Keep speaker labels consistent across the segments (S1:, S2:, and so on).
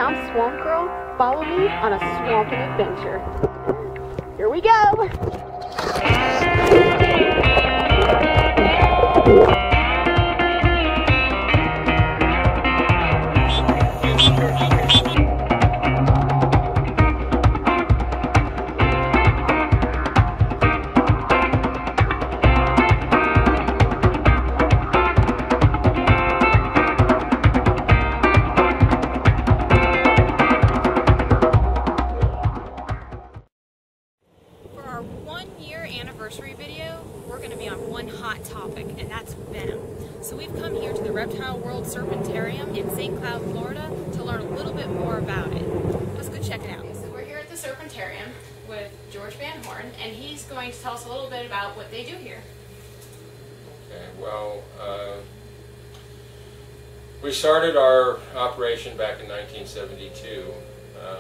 S1: I'm Swamp Girl. Follow me on a swamping adventure. Here we go!
S2: Video, we're going to be on one hot topic, and that's venom. So we've come here to the Reptile World Serpentarium in St. Cloud, Florida to learn a little bit more about it. Let's go check it out. So we're here at the Serpentarium with George Van Horn, and he's going to tell us a little bit about what they do here.
S3: Okay, well, we started our operation back in 1972.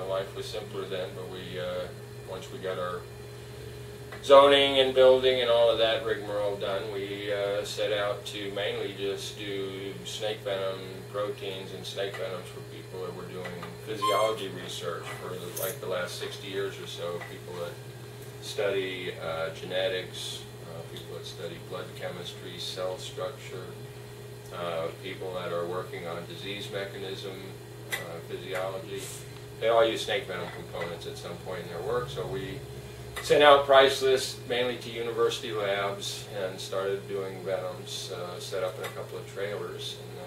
S3: Life was simpler then, but once we got our zoning and building and all of that rigmarole done, we set out to mainly just do snake venom proteins and snake venoms for people that were doing physiology research for like the last 60 years or so. People that study genetics, people that study blood chemistry, cell structure, people that are working on disease mechanism, physiology. They all use snake venom components at some point in their work, so we sent out price lists mainly to university labs and started doing venoms, set up in a couple of trailers, and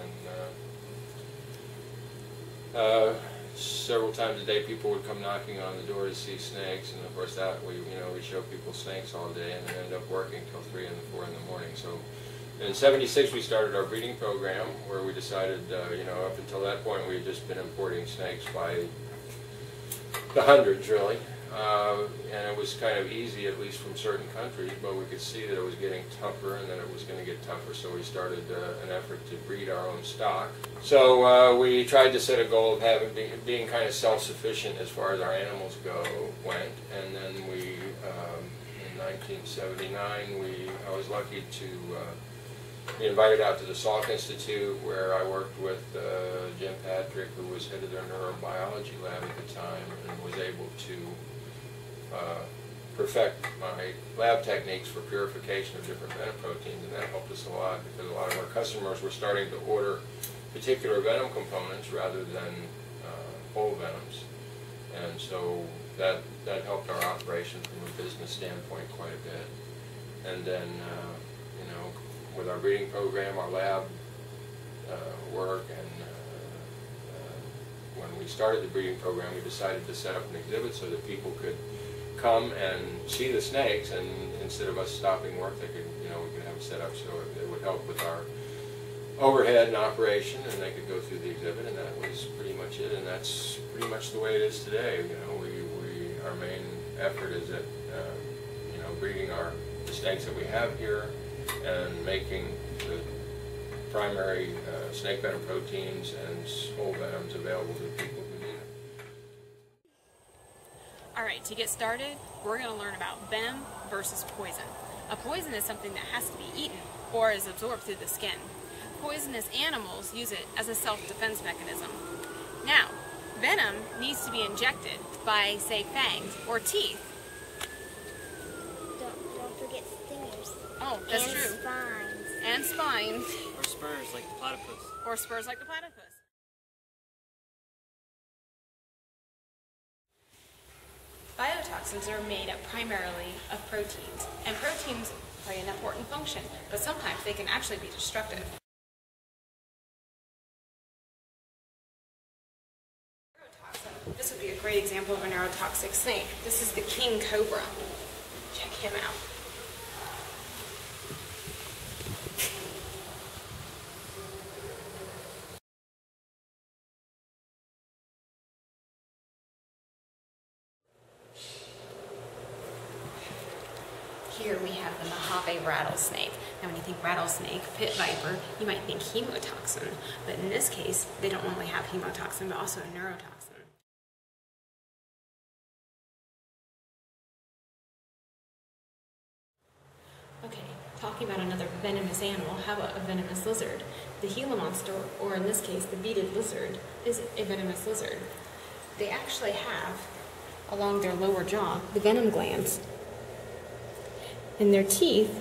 S3: then several times a day people would come knocking on the door to see snakes, and of course that we show people snakes all day and then end up working till 3 and 4 in the morning. So in '76 we started our breeding program, where we decided, up until that point we had just been importing snakes by the hundreds really. And it was kind of easy, at least from certain countries, but we could see that it was getting tougher and then it was going to get tougher, so we started an effort to breed our own stock. So we tried to set a goal of being kind of self-sufficient as far as our animals went, and then we, in 1979, I was lucky to be invited out to the Salk Institute, where I worked with Jim Patrick, who was head of their neurobiology lab at the time, and was able to perfect my lab techniques for purification of different venom proteins, and that helped us a lot because a lot of our customers were starting to order particular venom components rather than whole venoms, and so that helped our operation from a business standpoint quite a bit. And then with our breeding program, our lab work, and when we started the breeding program, we decided to set up an exhibit so that people could come and see the snakes, and instead of us stopping work, they could, we could have it set up so it would help with our overhead and operation, and they could go through the exhibit, and that was pretty much it. And that's pretty much the way it is today. Our main effort is at breeding the snakes that we have here and making the primary snake venom proteins and whole venoms available to people who need them.
S2: Alright, to get started, we're going to learn about venom versus poison. A poison is something that has to be eaten or is absorbed through the skin. Poisonous animals use it as a self-defense mechanism. Now, venom needs to be injected by, say, fangs or teeth.
S4: Don't forget stingers.
S2: Oh, that's true.
S4: And spines.
S2: And spines.
S5: Or spurs like the platypus.
S2: Or spurs like the platypus. Biotoxins are made up primarily of proteins, and proteins play an important function, but sometimes they can actually be destructive. Neurotoxin. This would be a great example of a neurotoxic snake. This is the king cobra. Check him out. Here we have the Mojave rattlesnake. Now when you think rattlesnake, pit viper, you might think hemotoxin, but in this case, they don't only have hemotoxin, but also a neurotoxin. Okay, Talking about another venomous animal, how about a venomous lizard? The Gila monster, or in this case, the beaded lizard, is a venomous lizard. They actually have, along their lower jaw, the venom glands. And their teeth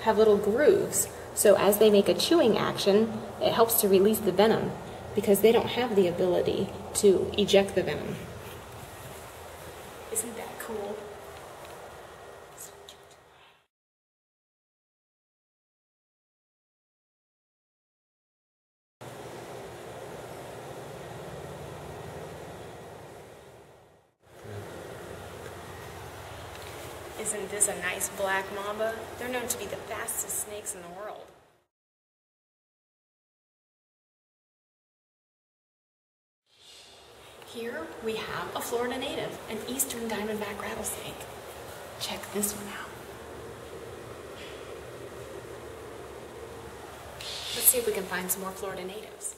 S2: have little grooves, so as they make a chewing action, it helps to release the venom, because they don't have the ability to eject the venom. Isn't that cool? So cute. Isn't this a nice black mamba? They're known to be the fastest snakes in the world. Here we have a Florida native, an eastern diamondback rattlesnake. Check this one out. Let's see if we can find some more Florida natives.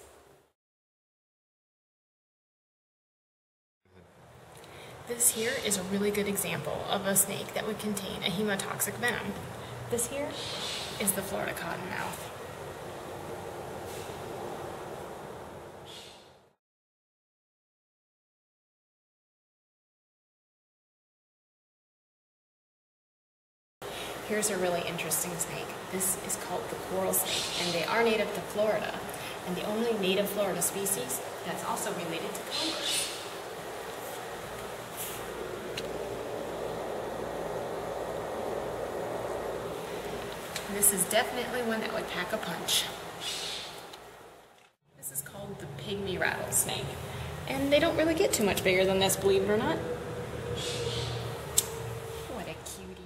S2: This here is a really good example of a snake that would contain a hemotoxic venom. This here is the Florida cottonmouth. Here's a really interesting snake. This is called the coral snake, and they are native to Florida, and the only native Florida species that's also related to cobras. This is definitely one that would pack a punch. This is called the pygmy rattlesnake, and they don't really get too much bigger than this, believe it or not. What a cutie.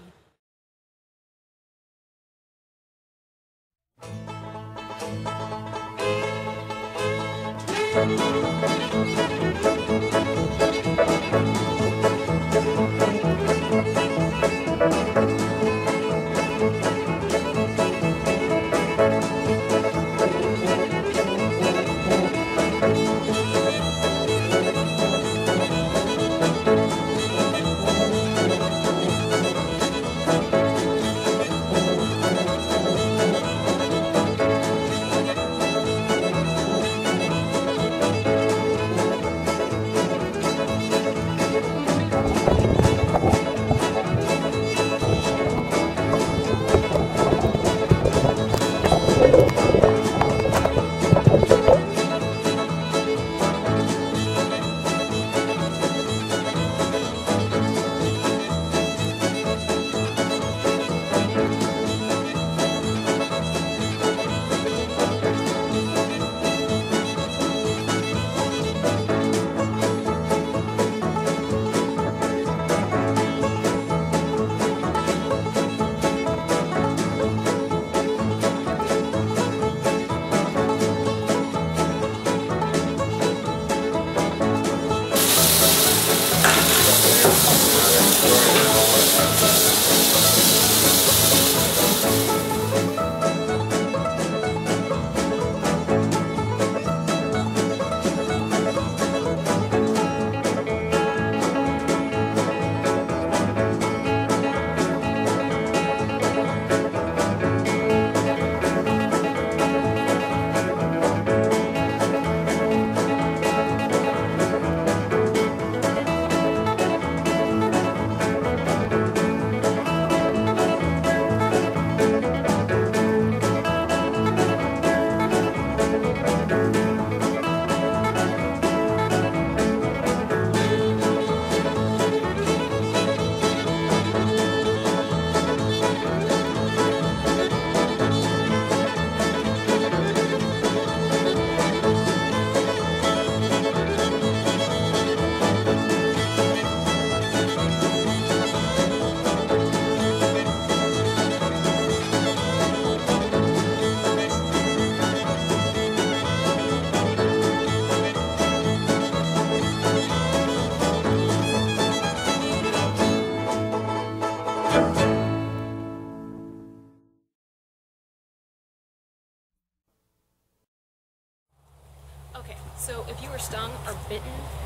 S2: Okay, so if you were stung or bitten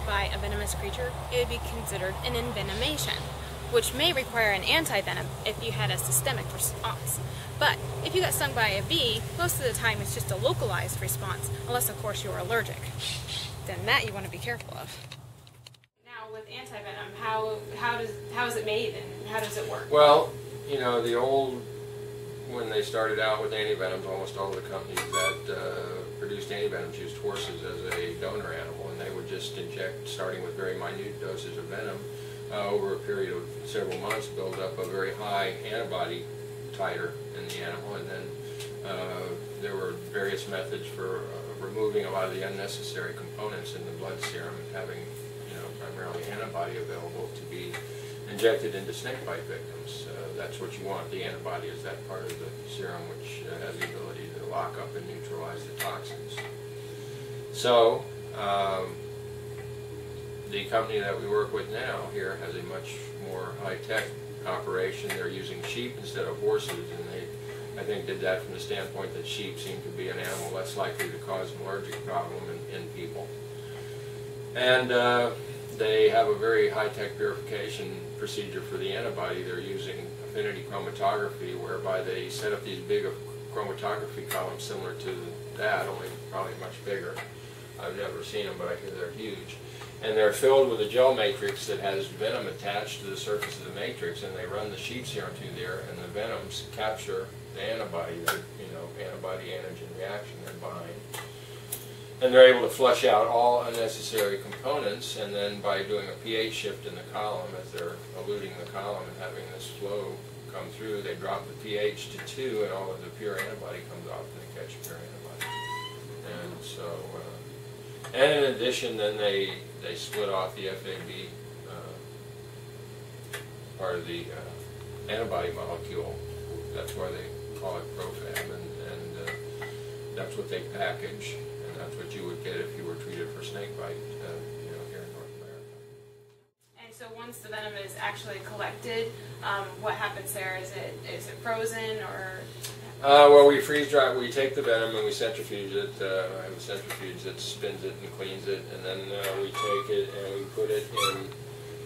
S2: by a venomous creature, it would be considered an envenomation. which may require an anti-venom if you had a systemic response. But if you got stung by a bee, most of the time it's just a localized response, unless of course you're allergic. Then that you want to be careful of. Now with anti-venom, how is it made and how does it work?
S3: Well, you know, when they started out with antivenoms, almost all of the companies that produced antivenoms used horses as a donor animal, and they would just inject, starting with very minute doses of venom, over a period of several months, build up a very high antibody titer in the animal, and then there were various methods for removing a lot of the unnecessary components in the blood serum and having, you know, primarily antibody available to be injected into snakebite victims. That's what you want. The antibody is that part of the serum which has the ability to lock up and neutralize the toxins. So, the company that we work with now here has a much more high-tech operation. They're using sheep instead of horses, and they, I think, did that from the standpoint that sheep seem to be an animal less likely to cause an allergic problem in people. And they have a very high-tech purification procedure for the antibody. They're using affinity chromatography, whereby they set up these big chromatography columns similar to that, only probably much bigger. I've never seen them, but I hear they're huge. And they're filled with a gel matrix that has venom attached to the surface of the matrix, and they run the sheep serum through there, and the venoms capture the antibody, antibody-antigen reaction, and bind. And they're able to flush out all unnecessary components, and then by doing a pH shift in the column, as they're eluting the column and having this flow come through, they drop the pH to 2, and all of the pure antibody comes off, and they catch pure antibody. And so, and in addition, then they split off the FAB part of the antibody molecule. That's why they call it Profab, and that's what they package. That's what you would get if you were treated for snakebite, you know, here in North America.
S2: And so once the venom is actually collected, what happens there? Is it frozen or?
S3: Well, we freeze dry. We take the venom and we centrifuge it. I have a centrifuge that spins it and cleans it, and then we take it and we put it in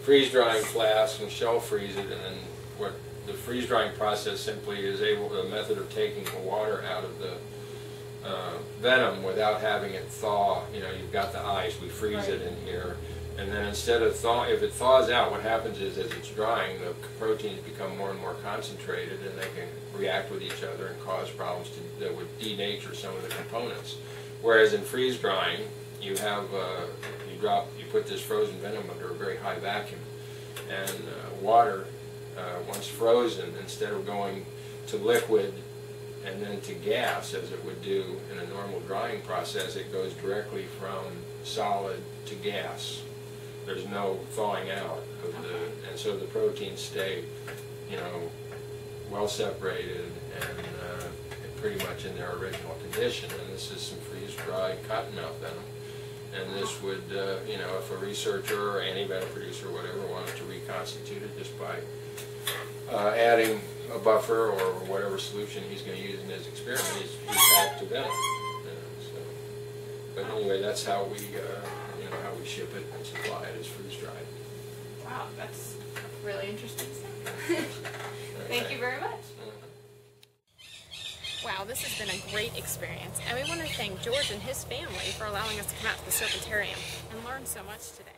S3: freeze drying flasks and shelf freeze it. And then what the freeze drying process simply is a method of taking the water out of the venom without having it thaw. You know, you've got the ice, we freeze it in here, and then instead of if it thaws out, what happens is as it's drying, the proteins become more and more concentrated, and they can react with each other and cause problems that would denature some of the components. Whereas in freeze drying, you have you put this frozen venom under a very high vacuum, and water, once frozen, instead of going to liquid and then to gas, as it would do in a normal drying process, it goes directly from solid to gas. There's no thawing out of and so the proteins stay, you know, well separated and pretty much in their original condition. And this is some freeze-dried cottonmouth venom. And this would, you know, if a researcher or anti-venom producer or whatever wanted to reconstitute it just by adding a buffer or whatever solution he's going to use in his experiment, he's back to venom. So, but anyway, that's how we, you know, how we ship it and supply it is freeze dried.
S2: Wow, that's really interesting stuff. Thank you very much. Wow, this has been a great experience, and we want to thank George and his family for allowing us to come out to the Serpentarium and learn so much today.